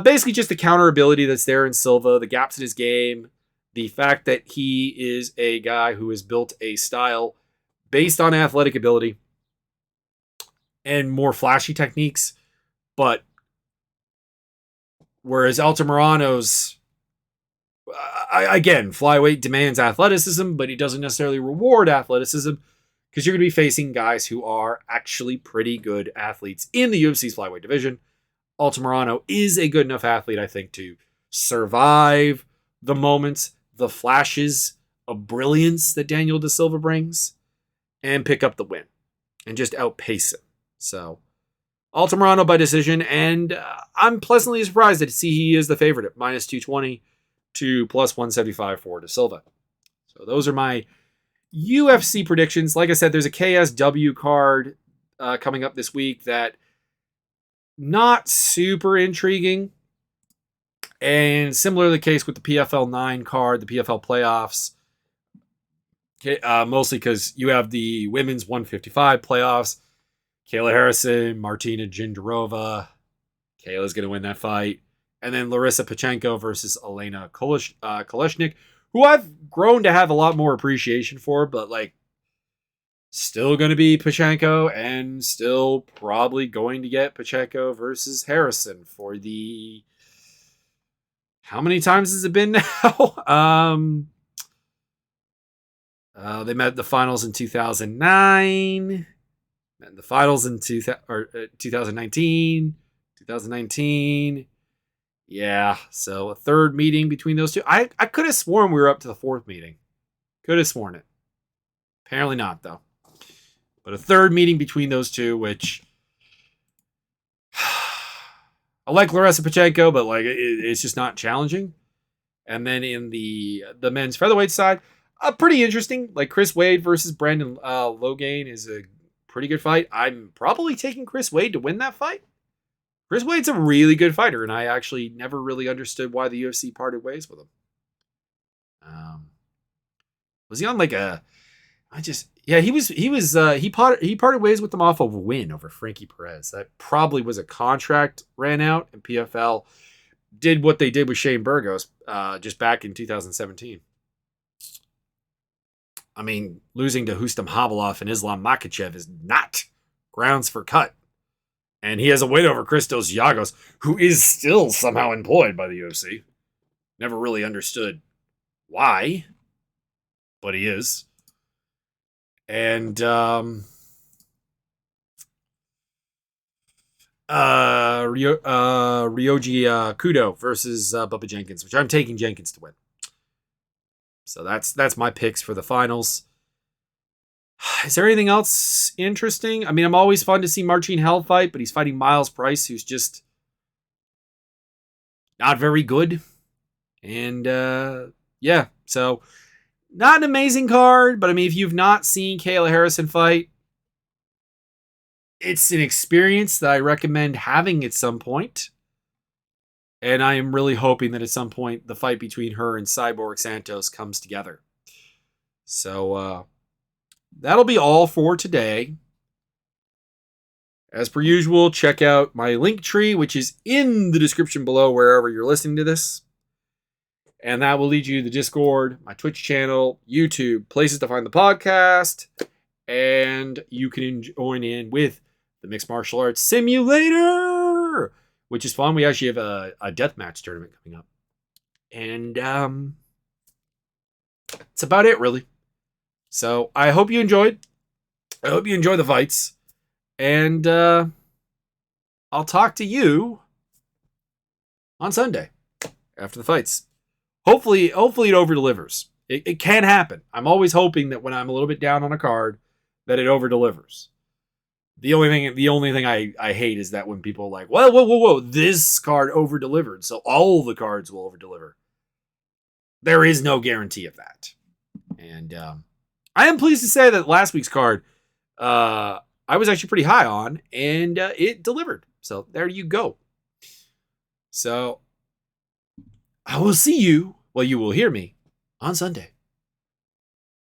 basically just the counter ability that's there in Silva, the gaps in his game, the fact that he is a guy who has built a style based on athletic ability and more flashy techniques. But whereas Altamirano's, again, flyweight demands athleticism, but he doesn't necessarily reward athleticism. because you're going to be facing guys who are actually pretty good athletes in the UFC's flyweight division. Altamirano is a good enough athlete, I think, to survive the moments, the flashes of brilliance that Daniel Da Silva brings, and pick up the win and just outpace him. So, Altamirano by decision, and I'm pleasantly surprised to see he is the favorite at minus 220 to plus 175 for Da Silva. So those are my UFC predictions. Like I said, there's a KSW card coming up this week that not super intriguing. And similar to the case with the PFL 9 card, the PFL playoffs, mostly because you have the women's 155 playoffs. Kayla Harrison, Martina Jindrova. Kayla's going to win that fight. And then Larissa Pachenko versus Elena Koleshnik, who I've grown to have a lot more appreciation for, but like still going to be Pachenko and still probably going to get Pachenko versus Harrison for the... How many times has it been now? They met the finals in 2009. Met in the finals in 2019. 2019. Yeah, so a third meeting between those two. I could have sworn we were up to the fourth meeting. Could have sworn it. Apparently not, though. But a third meeting between those two, which... I like Larissa Pachenko, but like it's just not challenging. And then in the men's featherweight side, pretty interesting. Like Chris Wade versus Brandon Logain is a pretty good fight. I'm probably taking Chris Wade to win that fight. Chris Wade's a really good fighter, and I actually never really understood why the UFC parted ways with him. Was he on like a? He parted ways with them off of a win over Frankie Perez. That probably was a contract ran out, and PFL did what they did with Shane Burgos just back in 2017. I mean, losing to Hustam Habilov and Islam Makhachev is not grounds for cut. And he has a win over Christos Giagos, who is still somehow employed by the UFC. Never really understood why, but he is. And Ryoji Kudo versus Bubba Jenkins, which I'm taking Jenkins to win. So that's my picks for the finals. Is there anything else interesting? I mean, I'm always fun to see Marcin Held fight, but he's fighting Miles Price, who's just not very good. And yeah, so not an amazing card, but I mean, if you've not seen Kayla Harrison fight, it's an experience that I recommend having at some point. And I am really hoping that at some point the fight between her and Cyborg Santos comes together. So that'll be all for today. As per usual, check out my link tree, which is in the description below wherever you're listening to this. And that will lead you to the Discord, my Twitch channel, YouTube, places to find the podcast. And you can join in with the Mixed Martial Arts Simulator, which is fun. We actually have a deathmatch tournament coming up. And that's about it, really. So I hope you enjoyed. I hope you enjoy the fights. And I'll talk to you on Sunday after the fights. Hopefully it over-delivers. It can happen. I'm always hoping that when I'm a little bit down on a card, that it over-delivers. The only thing I hate is that when people are like, whoa, this card over-delivered, so all the cards will over-deliver. There is no guarantee of that. And I am pleased to say that last week's card, I was actually pretty high on, and it delivered. So there you go. So I will see you, well, you will hear me on Sunday.